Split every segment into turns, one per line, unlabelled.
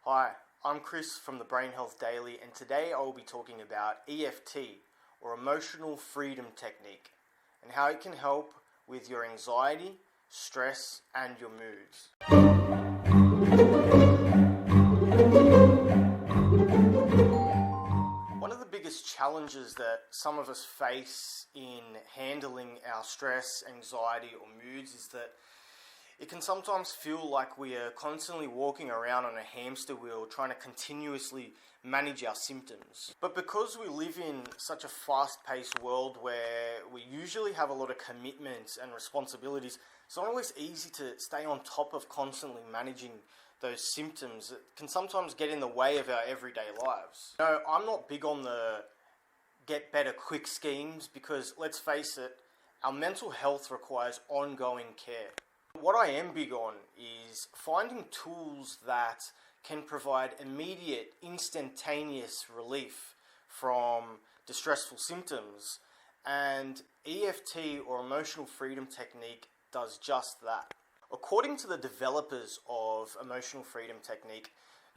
Hi, I'm Chris from the Brain Health Daily, and today I will be talking about EFT, or Emotional Freedom Technique, and how it can help with your anxiety, stress, and your moods. One of the biggest challenges that some of us face in handling our stress, anxiety, or moods is that it can sometimes feel like we are constantly walking around on a hamster wheel trying to continuously manage our symptoms. But because we live in such a fast-paced world where we usually have a lot of commitments and responsibilities, it's not always easy to stay on top of constantly managing those symptoms. It can sometimes get in the way of our everyday lives. No, I'm not big on the get better quick schemes because, let's face it, our mental health requires ongoing care. What I am big on is finding tools that can provide immediate, instantaneous relief from distressful symptoms, and EFT, or Emotional Freedom Technique, does just that. According to the developers of Emotional Freedom Technique,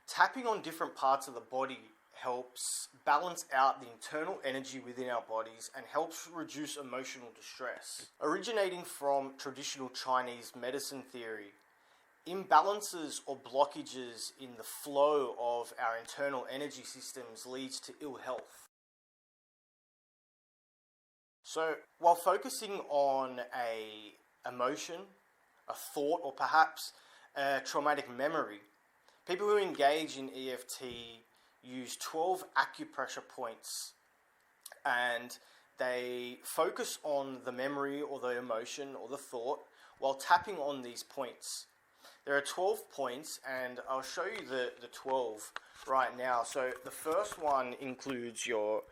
tapping on different parts of the body helps balance out the internal energy within our bodies and helps reduce emotional distress. Originating from traditional Chinese medicine theory, imbalances or blockages in the flow of our internal energy systems leads to ill health. So, while focusing on an emotion, a thought, or perhaps a traumatic memory, people who engage in EFT use 12 acupressure points, and they focus on the memory or the emotion or the thought while tapping on these points. There are 12 points, and I'll show you the 12 right now. So the first one includes your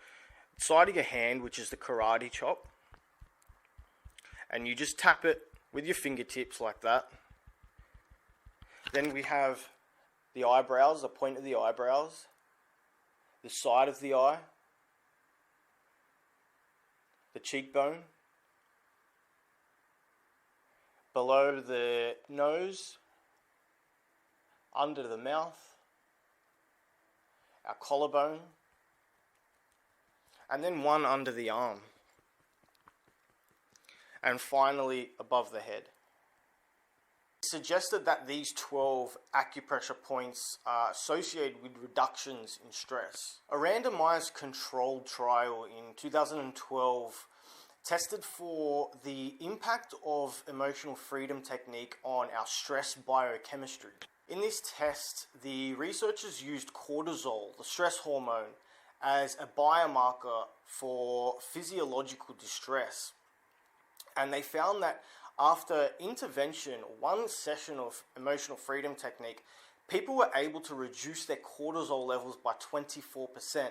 side of your hand, which is the karate chop, and you just tap it with your fingertips like that. Then we have the eyebrows, the point of the eyebrows, the side of the eye, the cheekbone, below the nose, under the mouth, our collarbone, and then one under the arm, and finally above the head. It's suggested that these 12 acupressure points are associated with reductions in stress. A randomized controlled trial in 2012 tested for the impact of Emotional Freedom Technique on our stress biochemistry. In this test, the researchers used cortisol, the stress hormone, as a biomarker for physiological distress. And they found that after intervention, one session of Emotional Freedom Technique, people were able to reduce their cortisol levels by 24%,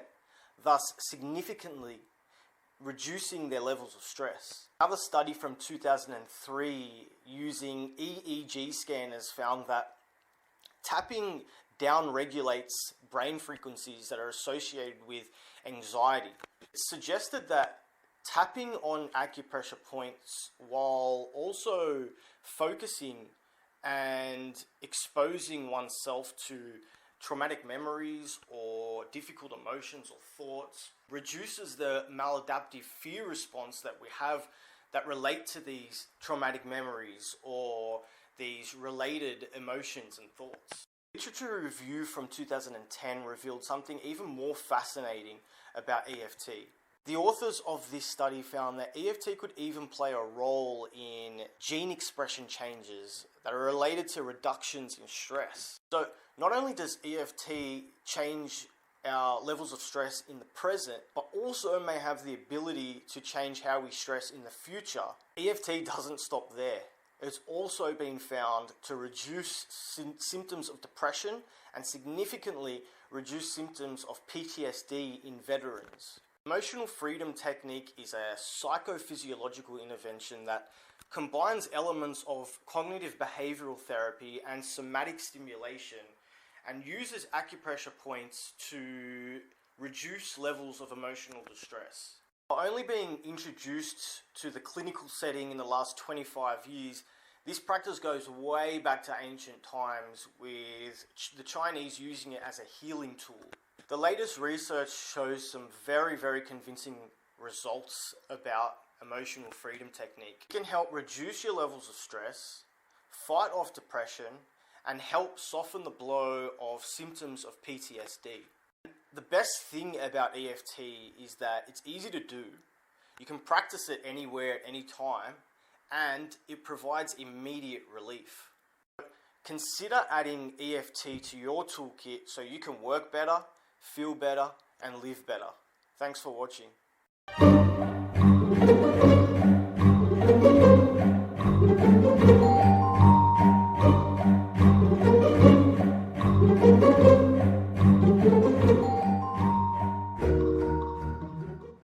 thus significantly reducing their levels of stress. Another study from 2003 using EEG scanners found that tapping down-regulates brain frequencies that are associated with anxiety. It suggested that tapping on acupressure points while also focusing and exposing oneself to traumatic memories or difficult emotions or thoughts reduces the maladaptive fear response that we have that relate to these traumatic memories or these related emotions and thoughts. Literature review from 2010 revealed something even more fascinating about EFT. The authors of this study found that EFT could even play a role in gene expression changes that are related to reductions in stress. So not only does EFT change our levels of stress in the present, but also may have the ability to change how we stress in the future. EFT doesn't stop there. It's also been found to reduce symptoms of depression and significantly reduce symptoms of PTSD in veterans. Emotional Freedom Technique is a psychophysiological intervention that combines elements of cognitive behavioral therapy and somatic stimulation and uses acupressure points to reduce levels of emotional distress. Only being introduced to the clinical setting in the last 25 years, This practice goes way back to ancient times, with the Chinese using it as a healing tool. The latest research shows some very, very convincing results about emotional freedom technique. It can help reduce your levels of stress, fight off depression, and help soften the blow of symptoms of PTSD. The best thing about EFT is that it's easy to do. You can practice it anywhere at any time, and it provides immediate relief. Consider adding EFT to your toolkit so you can work better, feel better, and live better. Thanks for watching.